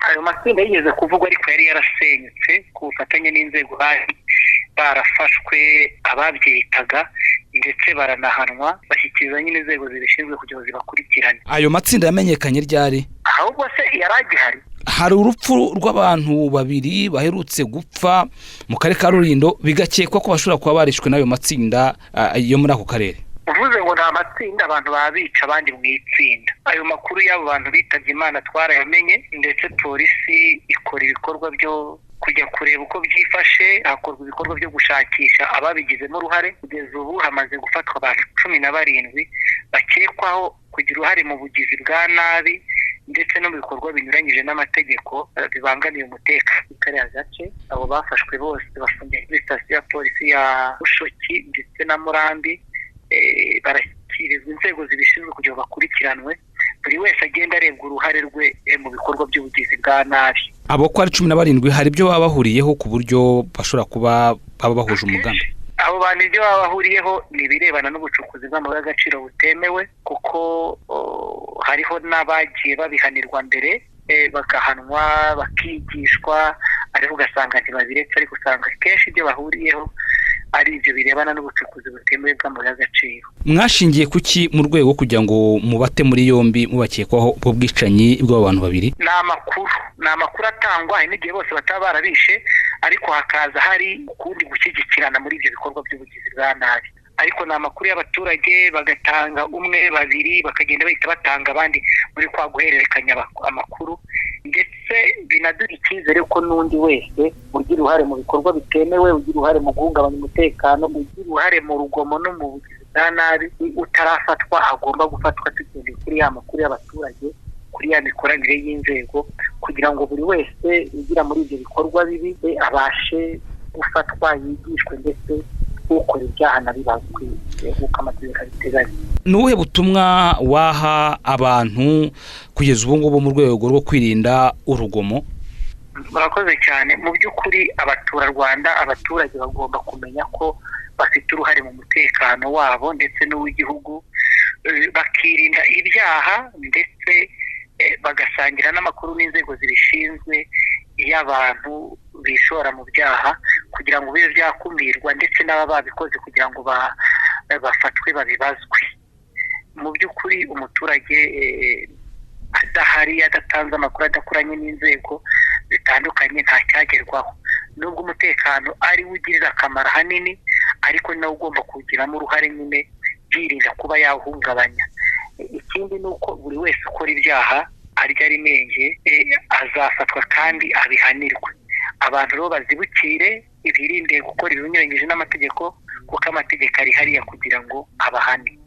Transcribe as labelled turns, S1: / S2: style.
S1: ayo matsinda yigeze kuvugwa ariko yari yarasenyutse ku bufatanye n'inzego barafashwe ababyitaga ndetse baranahanwa bashyikiriza nyine inzego zibishinzwe kugira ngo zibakurikirane.
S2: Ayo matsinda yamenyekanye ryari?
S1: Ahubwo se yaragihari.
S2: Hari urupfu rw'abantu babiri baherutse gupfa mu karere ka Rulindo bigakekwa ko bashobora kuba barishwe n'ayo matsinda yo muri ako karere.
S1: Uvuze ngo nta matsinda abantu babica abandi mu itsinda. Ayo makuru y'abo bantu bitabye Imana twarayamenye ndetse polisi ikora ibikorwa byo kujya kureba uko byifashe, hakorwa ibikorwa byo gushakisha ababigizemo uruhare. Kugeza ubu hamaze gufatwa abantu 17 bakekwaho kugira uruhare mu bugizi bwa nabi ndetse no mu bikorwa binyuranyije n'amategeko bibangamiye umutekano kariya gace. Abo bafashwe bose bafungiye kuri sitasiyo ya polisi ya Bushoki ndetse na Murambi, barashyikirizwa inzego zibishinzwe kugira ngo bakurikiranwe, buri wese agenda arebwa uruhare rwe mu bikorwa by'ubugizi bwa nabi.
S2: Abo ko ari 17 hari ibyo baba bahuriyeho ku buryo bashobora kuba baba bahuje umugambi?
S1: Abo bantu ibyo baba bahuriyeho ni ibirebana n'ubucukuzi bw'amabuye y'agaciro butemewe, kuko hariho n'abagiye babihanirwa mbere bakahanwa bakigishwa, ariko ugasanga ntibabiretse, ariko usanga kenshi ibyo bahuriyeho ari ibyo birebana n'ubucukuzi butemewe bw'amabuye y'agaciro.
S2: Mwashingiye kuki mu rwego kugira ngo mubate muri yombi mubakekwaho ubwo bwicanyi bw'abantu babiri?
S1: Ni amakuru atangwa, hari n'igihe bose bataba barabishe ariko hakaza hari ukundi gushyigikirana muri ibyo bikorwa by'ubugizi bwa nabi. Ariko ni amakuru y'abaturage bagatanga umwe babiri bakagenda bahita batanga abandi muri kwa guhererekanya amakuru, ndetse binaduha icyizere ko n'undi wese ugira uruhare mu bikorwa bitemewe, ugira uruhare mu guhungabanya umutekano, ugira uruhare mu rugomo no mu bugizi bwa nabi utarafatwa agomba gufatwa tugendeye kuri ya makuru y'abaturage, kuri ya mikoranire y'inzego, kugira ngo buri wese ugira muri ibyo bikorwa bibi abashe gufatwa, yigishwe ndetse ukora ibyaha nabibazwe nk'uko amategeko abiteganya.
S2: Ni ubuhe butumwa waha abantu kugeza ubu ngubu mu rwego rwo kwirinda urugomo?
S1: Murakoze cyane. Mu by'ukuri abaturage bagomba kumenya ko bafite uruhare mu mutekano wabo ndetse n'uw'igihugu, bakirinda ibyaha ndetse bagasangira n'amakuru n'inzego zibishinzwe iyo abantu bishora mu byaha, kugira ngo bibe byakumirwa ndetse n'aba babikoze kugira ngo bafatwe babibazwe. Mu by'ukuri umuturage adahari, adatanze amakuru, adakoranye n'inzego zitandukanye nta cyagerwaho. Nubwo umutekano ari we ugirira akamaro hanini, ariko nawe ugomba kuwugiramo uruhare nyine, yirinda kuba yawuhungabanya. Ikindi ni uko buri wese ukora ibyaha arya ari menge azafatwa kandi abihanirwe. Abantu rero bazibukire birinde gukora ibinyuranyije n'amategeko, kuko amategeko ari hariya kugira ngo abahane.